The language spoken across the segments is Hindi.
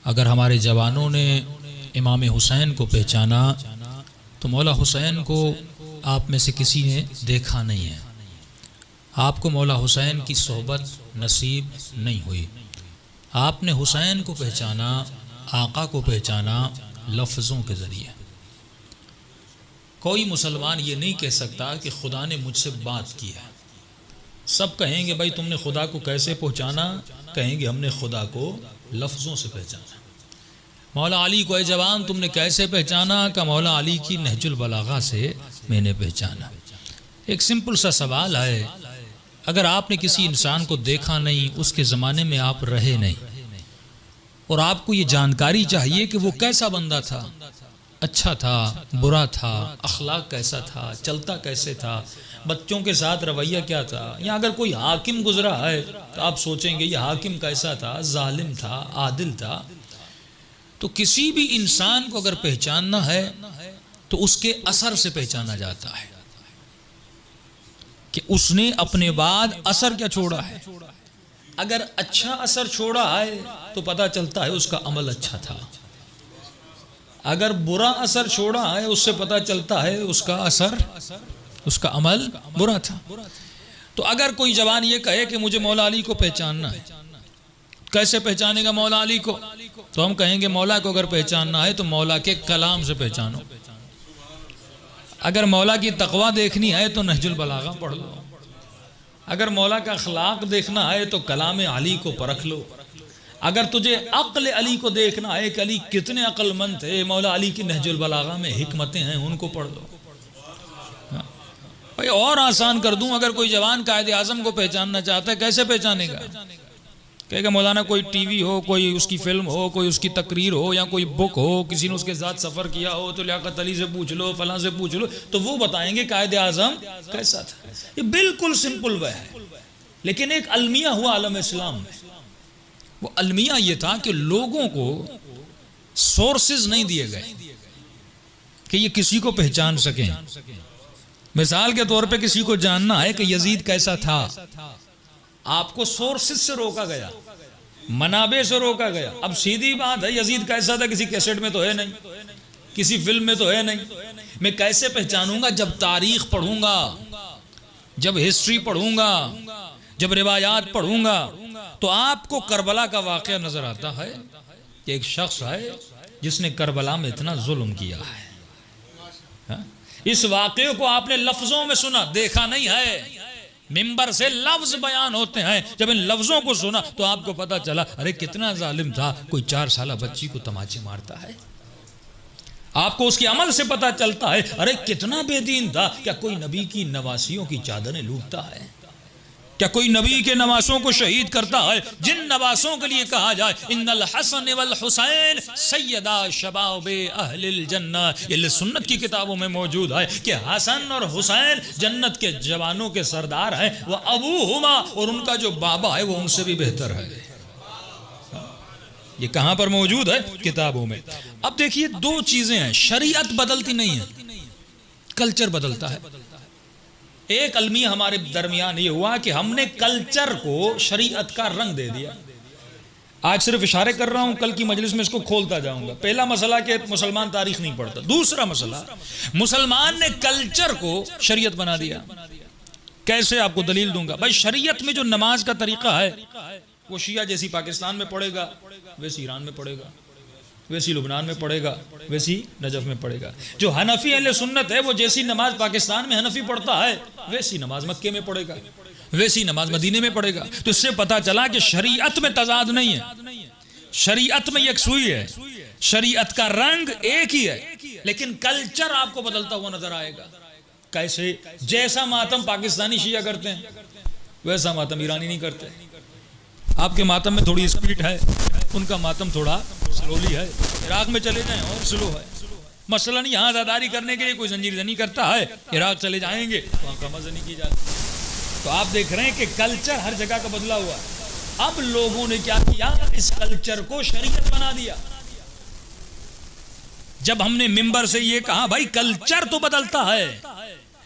अगर हमारे जवानों ने इमाम हुसैन को पहचाना तो मौला हुसैन को आप में से किसी ने देखा नहीं है। आपको मौला हुसैन की सोहबत नसीब नहीं हुई। आपने हुसैन को पहचाना, आका को पहचाना लफ्ज़ों के ज़रिए। कोई मुसलमान ये नहीं कह सकता कि खुदा ने मुझसे बात की है। सब कहेंगे भाई तुमने खुदा को कैसे पहचाना? कहेंगे हमने खुदा को लफ्ज़ों से पहचाना। मौला अली को ए जवान तुमने कैसे पहचाना? का मौला अली की नहजुल बलागा से मैंने पहचाना। एक सिंपल सा सवाल है, अगर आपने किसी इंसान को देखा नहीं, उसके ज़माने में आप रहे नहीं, और आपको ये जानकारी चाहिए कि वो कैसा बंदा था, अच्छा था, बुरा था, अखलाक कैसा था, चलता कैसे था, बच्चों के साथ रवैया क्या था, या अगर कोई हाकिम गुजरा है तो आप सोचेंगे ये हाकिम कैसा था, जालिम था, आदिल था। तो किसी भी इंसान को अगर पहचानना है तो उसके असर से पहचाना जाता है कि उसने अपने बाद असर क्या छोड़ा है। अगर अच्छा असर छोड़ा है तो पता चलता है उसका अमल अच्छा था। अगर बुरा असर छोड़ा है उससे पता चलता है उसका असर, उसका अमल बुरा था। तो अगर कोई जवान ये कहे कि मुझे मौला अली को पहचानना है, कैसे पहचानेगा मौला अली को? तो हम कहेंगे मौला को अगर पहचानना है तो मौला के कलाम से पहचानो। अगर मौला की तकवा देखनी है तो नहजुल बलागा पढ़ लो। अगर मौला का अखलाक देखना है तो कलाम अली को परख लो। अगर तुझे अक्ल अली को देखना है कि अली कितने अक्लमंद थे, मौला अली की नहजुल बलागा में हिकमतें हैं, उनको पढ़ लो। भाई और आसान कर दूं, अगर कोई जवान कायद आजम को पहचानना चाहता है कैसे पहचानेगा? कहेगा मौलाना कोई टीवी हो, कोई उसकी फिल्म हो, कोई उसकी तकरीर हो, या कोई बुक हो, किसी ने उसके साथ सफ़र किया हो तो लियाकत अली से पूछ लो, फलां से पूछ लो, तो वो बताएंगे कायद आजम कैसा था। ये बिल्कुल सिंपल वह है। लेकिन एक अलमिया हुआ आलम इस्लाम में। वो अलमिया ये था कि लोगों को सोर्सेज नहीं दिए गए कि ये किसी को पहचान सकें। मिसाल के तौर पे किसी को जानना है कि यजीद कैसा था, आपको सोर्सेज से रोका गया, मनाबे से रोका गया। अब सीधी बात है, यजीद कैसा था किसी कैसेट में तो है नहीं, किसी फिल्म में तो है नहीं। मैं कैसे पहचानूंगा? जब तारीख पढ़ूंगा, जब हिस्ट्री पढ़ूंगा, जब रिवायात पढ़ूंगा, तो आपको करबला का वाकया नजर आता है कि एक शख्स है जिसने करबला में इतना जुल्म किया है। हा? इस वाकये को आपने लफ्जों में सुना, देखा नहीं है। मिंबर से लफ्ज बयान होते हैं, जब इन लफ्जों को सुना तो आपको पता चला अरे कितना जालिम था, कोई 4 साल बच्ची को तमाचे मारता है। आपको उसके अमल से पता चलता है अरे कितना बेदीन था। क्या कोई नबी की नवासियों की चादरें लूटता है? क्या कोई नबी के नवासों को शहीद करता है? जिन नवासों के लिए कहा जाए इन्नल हसन वल हुसैन सैयदा शबाबे अहलिल जन्नह, ये सुन्नत की किताबों में मौजूद है कि हसन और हुसैन जन्नत के जवानों के सरदार हैं। वह अबू हुमा, और उनका जो बाबा है वो उनसे भी बेहतर है। ये कहां पर मौजूद है? किताबों में। अब देखिए दो चीजें हैं, शरीयत बदलती नहीं है, कल्चर बदलता है। एक अलमिया हमारे दरमियान ये हुआ कि हमने कल्चर को शरीयत का रंग दे दिया। आज सिर्फ इशारे कर रहा हूं, कल की मजलिस में इसको खोलता जाऊंगा। पहला मसला कि मुसलमान तारीख नहीं पढ़ता। दूसरा मसला, मुसलमान ने कल्चर को शरीयत बना दिया। कैसे? आपको दलील दूंगा। भाई शरीयत में जो नमाज का तरीका है वो शिया जैसी पाकिस्तान में पढ़ेगा, वैसी ईरान में पढ़ेगा, वैसी लुबनान में पढ़ेगा, वैसी नजफ में पढ़ेगा। जो हनफी अहले सुन्नत है वो जैसी नमाज पाकिस्तान में हनफी पढ़ता है वैसी नमाज मक्के में पढ़ेगा, वैसी नमाज मदीने में पढ़ेगा। तो इससे पता चला कि शरीयत में तजाद नहीं है, शरीयत में यकसुई है, शरीयत का रंग एक ही है, लेकिन कल्चर आपको बदलता हुआ नजर आएगा। कैसे? जैसा मातम पाकिस्तानी शिया करते हैं वैसा मातम ईरानी नहीं करते। आपके मातम में थोड़ी स्पीड है, उनका मातम थोड़ा स्लोली है। इराक में चले जाएं और स्लो है। मसलन यहाँ आज़ादारी करने के लिए कोई जंजीरजनी करता है, इराक चले जाएंगे वहाँ कमज़नी की जाती है। तो आप देख रहे हैं कि कल्चर हर जगह का बदला हुआ है। अब लोगों ने क्या किया? इस कल्चर को शरीयत बना दिया। जब हमने मिंबर से ये कहा भाई कल्चर तो बदलता है,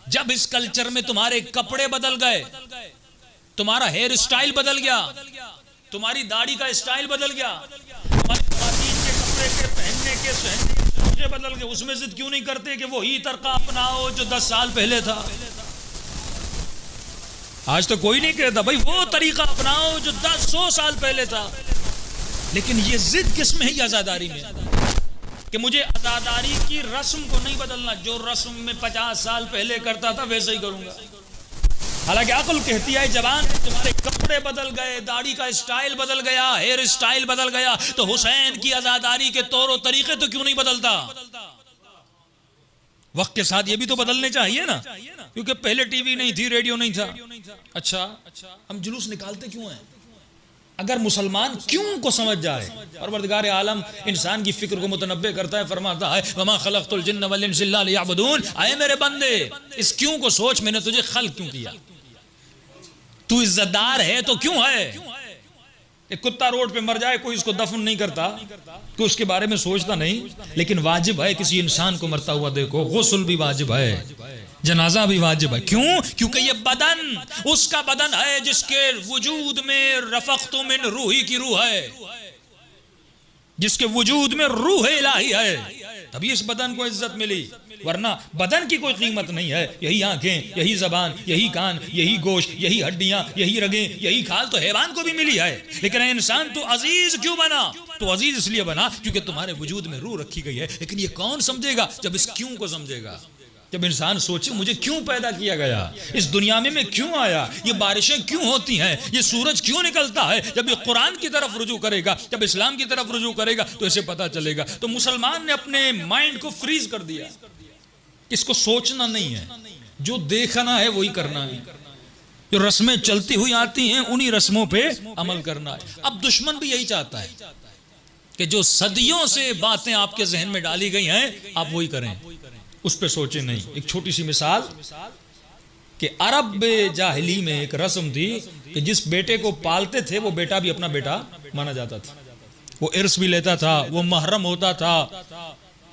जब इस कल्चर में तुम्हारे कपड़े बदल गए, तुम्हारा हेयर स्टाइल बदल गया, तुम्हारी दाढ़ी का स्टाइल बदल गया, तुम्हारी कपड़े के पहनने के सहने तरीके बदल गए, उसमें जिद क्यों नहीं करते कि वही तरीका अपनाओ जो 10 साल पहले था? आज तो कोई नहीं कहता भाई वो तरीका अपनाओ जो 100 साल पहले था। लेकिन ये जिद किसमें है? आजादारी में, कि मुझे आजादारी की रस्म को नहीं बदलना, जो रस्म में 50 साल पहले करता था वैसे ही करूंगा। हालांकि अक्ल कहती है जवान तुम्हारे कपड़े बदल गए, दाढ़ी का स्टाइल बदल गया, हेयर स्टाइल बदल गया, तो हुसैन की आजादारी के तौर तरीके तो क्यों नहीं बदलता? वक्त के साथ ये भी तो बदलने चाहिए ना, क्योंकि पहले टीवी नहीं थी, रेडियो नहीं था। अच्छा, हम जुलूस निकालते क्यों हैं? अगर मुसलमान क्यों को समझ जाए, परवरदिगार आलम इंसान की फिक्र को मुतनब्बे करता है, फरमाता है वमा खलक़तुल जिन्न वल इंसा इल्ला लियअबुदून, आए मेरे बंदे इस क्यों को सोच, मैंने तुझे खल्क क्यों किया? तू इज्जतदार है तो क्यों है? एक कुत्ता रोड पे मर जाए कोई उसको दफन नहीं करता, कोई उसके बारे में सोचता नहीं, लेकिन वाजिब है किसी इंसान को मरता हुआ देखो, गुस्ल भी वाजिब है, जनाजा भी वाजिब है। क्यों? क्योंकि ये बदन उसका बदन है जिसके वजूद में रफ़क़तु मिन रूही की रूह है, जिसके वजूद में रूह इलाही है, तभी इस बदन को इज्जत मिली, वरना बदन की कोई कीमत नहीं है। यही आंखें, यही जबान, यही कान, यही गोश्त, यही हड्डियां, यही रगें, यही खाल तो हैवान को भी मिली है। लेकिन इंसान तो अजीज क्यों बना? तो अजीज इसलिए बना क्योंकि तुम्हारे वजूद में रूह रखी गई है। लेकिन ये कौन समझेगा? जब इस क्यों को समझेगा, जब इंसान सोचे मुझे क्यों पैदा किया गया, इस दुनिया में मैं क्यों आया, ये बारिशें क्यों होती हैं, ये सूरज क्यों निकलता है, जब ये कुरान की तरफ रुजू करेगा, जब इस्लाम की तरफ रुजू करेगा तो इसे पता चलेगा। तो मुसलमान ने अपने माइंड को फ्रीज कर दिया, इसको सोचना नहीं है, जो देखना है वही करना है, जो रस्में चलती हुई आती हैं उन्हीं रस्मों पे अमल करना है। अब दुश्मन भी यही चाहता है कि जो सदियों से बातें आपके जहन में डाली गई हैं आप वही करें, उस पे सोचे नहीं। एक छोटी सी मिसाल कि अरब जाहिली में एक रस्म थी कि जिस बेटे को पालते थे वो बेटा भी अपना बेटा माना जाता था, वो इर्स भी लेता था, वो महरम होता था,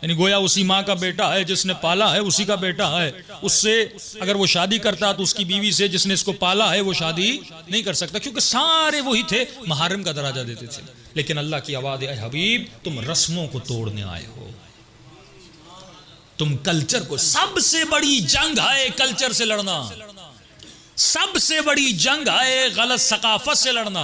यानी गोया उसी माँ का बेटा है, जिसने पाला है उसी का बेटा है। उससे अगर वो शादी करता तो उसकी बीवी से जिसने इसको पाला है वो शादी नहीं कर सकता, क्योंकि सारे वही थे, महरम का दर्जा देते थे। लेकिन अल्लाह की आवाज़ है, हबीब तुम रस्मों को तोड़ने आए हो, तुम कल्चर को, सबसे बड़ी जंग है कल्चर से लड़ना, सबसे बड़ी जंग है गलत सकाफत से लड़ना।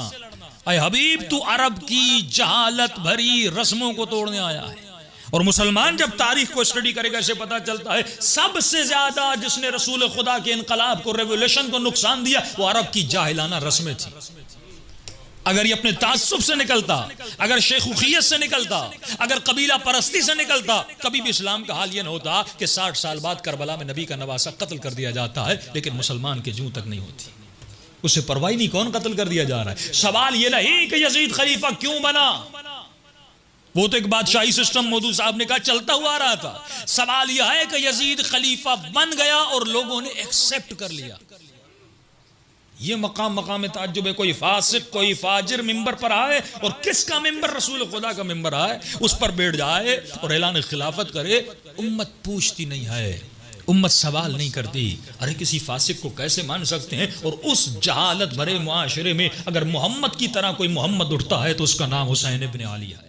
अय हबीब तू अरब की जहालत भरी रस्मों को तोड़ने आया है। और मुसलमान जब तारीख को स्टडी करेगा इसे पता चलता है सबसे ज्यादा जिसने रसूल खुदा के इनकलाब को, रेवोल्यूशन को नुकसान दिया वो अरब की जाहिलाना रस्में थी। अगर ये अपने तासुब से निकलता, अगर शेखुखियत से निकलता, अगर कबीला परस्ती से निकलता, कभी भी इस्लाम का हाल ये न होता कि 60 साल बाद करबला में नबी का नवासा कत्ल कर दिया जाता है। लेकिन मुसलमान के जूं तक नहीं होती, उसे परवाही नहीं कौन कत्ल कर दिया जा रहा है। सवाल ये नहीं कि यजीद खलीफा क्यों बना, वो तो एक बादशाही सिस्टम मौदूद साहब ने कहा चलता हुआ आ रहा था। सवाल यह है कि यजीद खलीफा बन गया और लोगों ने एक्सेप्ट कर लिया। ये मकाम ताज्जुब है, कोई फासिक कोई फाजिर मिंबर पर आए और किसका मिंबर, रसूल खुदा का मिंबर आए, उस पर बैठ जाए और ऐलान खिलाफत करे, उम्मत पूछती नहीं है, उम्मत सवाल नहीं करती, अरे किसी फासिक को कैसे मान सकते हैं। और उस जहालत भरे मुआशरे में अगर मोहम्मद की तरह कोई मोहम्मद उठता है तो उसका नाम हुसैन इब्न अली है।